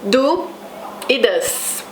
Do e does.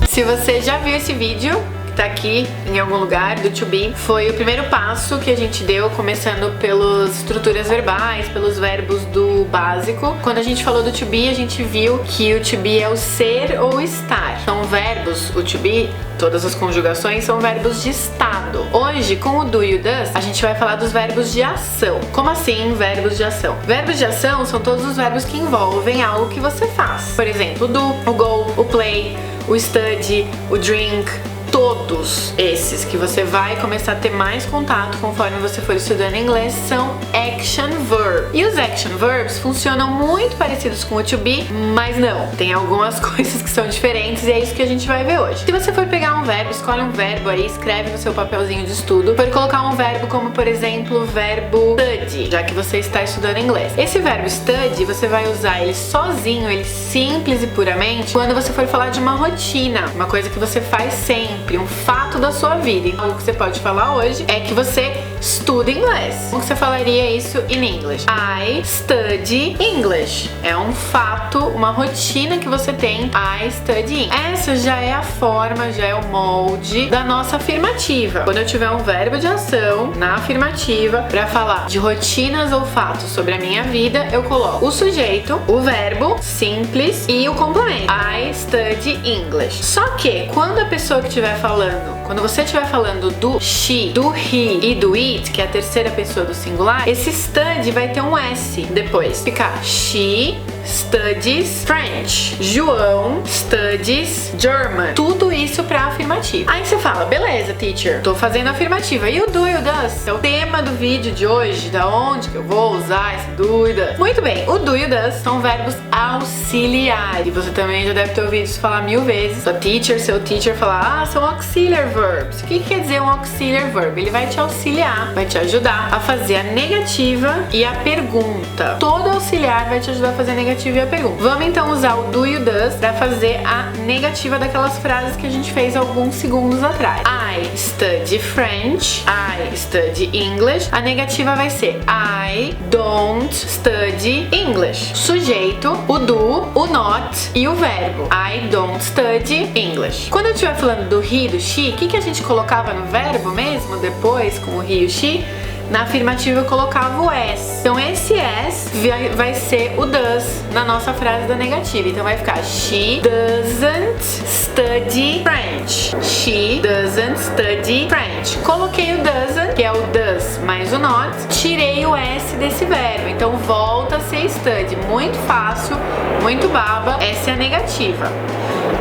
Se você já viu esse vídeo, que tá aqui em algum lugar, do to be, foi o primeiro passo que a gente deu, começando pelas estruturas verbais, pelos verbos do básico. Quando a gente falou do to be, a gente viu que o to be é o ser ou estar. São verbos, o to be, todas as conjugações são verbos de estado. Hoje, com o do e o does, a gente vai falar dos verbos de ação. Como assim, verbos de ação? Verbos de ação são todos os verbos que envolvem algo que você faz. Por exemplo, o do, o go, o play, o study, o drink. Todos esses que você vai começar a ter mais contato conforme você for estudando inglês são action verbs. E os action verbs funcionam muito parecidos com o to be, mas não. Tem algumas coisas que são diferentes e é isso que a gente vai ver hoje. Se você for pegar um verbo, escolhe um verbo aí, escreve no seu papelzinho de estudo. Pode colocar um verbo como, por exemplo, o verbo study, já que você está estudando inglês. Esse verbo study, você vai usar ele sozinho, ele simples e puramente, quando você for falar de uma rotina, uma coisa que você faz sempre, um fato da sua vida. Então, o que você pode falar hoje é que você estuda inglês. Como você falaria isso em inglês? I study English. É um fato, uma rotina que você tem. I study English. Essa já é a forma, já é o molde da nossa afirmativa. Quando eu tiver um verbo de ação na afirmativa para falar de rotinas ou fatos sobre a minha vida, eu coloco o sujeito, o verbo simples e o complemento. I study English. Só que quando a pessoa que estiver falando, quando você estiver falando do she, do he e do it, que é a terceira pessoa do singular, esse study vai ter um S depois. Ficar she studies French, João studies German. Tudo isso pra afirmativa. Aí você fala, beleza, teacher, tô fazendo afirmativa. E o do e o does? É o tema do vídeo de hoje, da onde que eu vou usar esse do e does. Muito bem, o do e o does são verbos auxiliares. E você também já deve ter ouvido isso falar 1000 vezes. Sua teacher, seu teacher falar, são auxiliary verbs. O que quer dizer um auxiliary verb? Ele vai te auxiliar, vai te ajudar a fazer a negativa e a pergunta. Todo auxiliar vai te ajudar a fazer a negativa e a pergunta. Vamos então usar o do e o does para fazer a negativa daquelas frases que a gente fez alguns segundos atrás. I study French. I study English. A negativa vai ser I don't study English. Sujeito, o do, o not e o verbo. I don't study English. Quando eu estiver falando do he e do she, o que a gente colocava no verbo mesmo depois com o he e o she? Na afirmativa eu colocava o S. Então esse S vai ser o does na nossa frase da negativa. Então vai ficar she doesn't study French. She doesn't study French. Coloquei o doesn't, que é o does mais o not. Tirei o S desse verbo. Então volta a ser study. Muito fácil, muito baba. Essa é a negativa.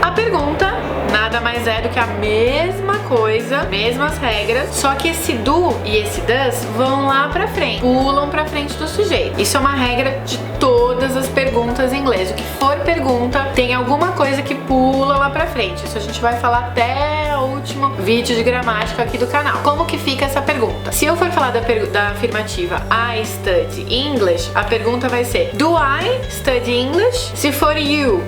A pergunta nada mais é do que a mesma coisa, mesmas regras, só que esse do e esse does vão lá pra frente, pulam pra frente do sujeito. Isso é uma regra de todas as perguntas em inglês. O que for pergunta, tem alguma coisa que pula lá pra frente. Isso a gente vai falar até o último vídeo de gramática aqui do canal. Como que fica essa pergunta? Se eu for falar da afirmativa I study English, a pergunta vai ser do I study English? Se for you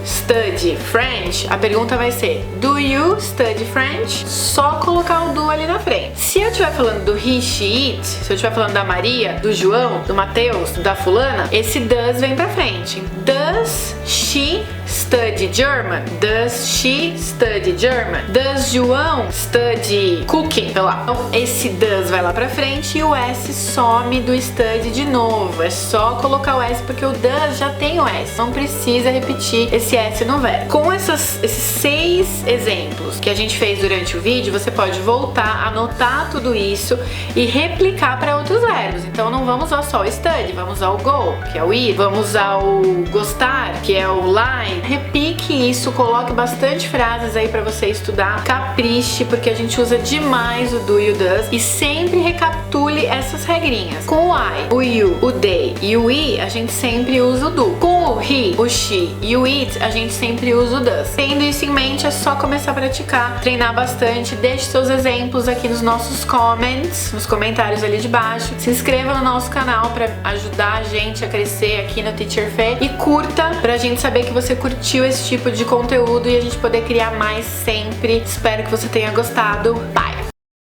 study French, a pergunta vai ser do you study French? Só colocar o do ali na frente. Se eu estiver falando do he, she, it, se eu estiver falando da Maria, do João, do Mateus, da fulana, esse does vem pra frente. Does she study German? Does she study German? Does João study cooking? Sei lá. Então, esse does vai lá pra frente e o S some do study de novo. É só colocar o S porque o does já tem o S. Não precisa repetir esse S no verbo. Com esses 6 exemplos que a gente fez durante o vídeo, você pode voltar, anotar tudo isso e replicar para outros verbos. Então não vamos usar só o study, vamos usar o go, que é o ir, vamos usar o gostar, que é o like. Repique isso, coloque bastante frases aí para você estudar, capriche, porque a gente usa demais o do e o does, e sempre recapitule essas regrinhas. Com o I, o you, o they e o we, a gente sempre usa o do. Com o he, o she e o it, a gente sempre usa o does. Tendo isso em mente, é só começar a praticar, treinar bastante. Deixe seus exemplos aqui nos nossos comments, nos comentários ali de baixo. Se inscreva no nosso canal para ajudar a gente a crescer aqui no Teacher Fê, e curta pra gente saber que você curtiu esse tipo de conteúdo e a gente poder criar mais sempre. Espero que você tenha gostado. Bye!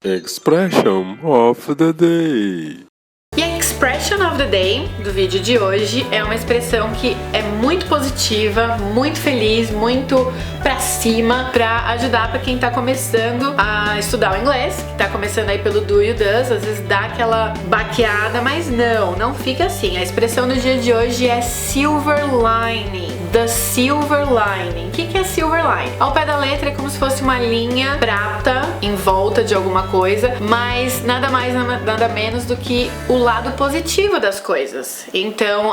Expression of the day. E a expression of the day do vídeo de hoje é uma expressão que é muito positiva, muito feliz, muito pra cima, pra ajudar pra quem tá começando a estudar o inglês, que tá começando aí pelo do e o does, às vezes dá aquela baqueada, mas não fica assim. A expressão do dia de hoje é silver lining. The silver lining. O que é silver lining? Ao pé da letra é como se fosse uma linha prata em volta de alguma coisa, mas nada mais, nada menos do que o lado positivo das coisas. Então,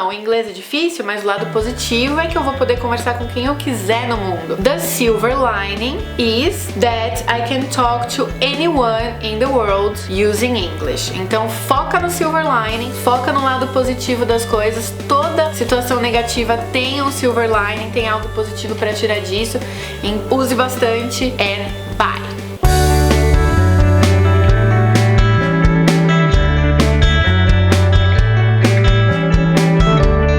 o inglês é difícil, mas o lado positivo é que eu vou poder conversar com quem eu quiser no mundo. The silver lining is that I can talk to anyone in the world using English. Então, foca no silver lining, foca no lado positivo das coisas. Toda situação negativa tem um silver lining, tem algo positivo para tirar disso. Use bastante and bye!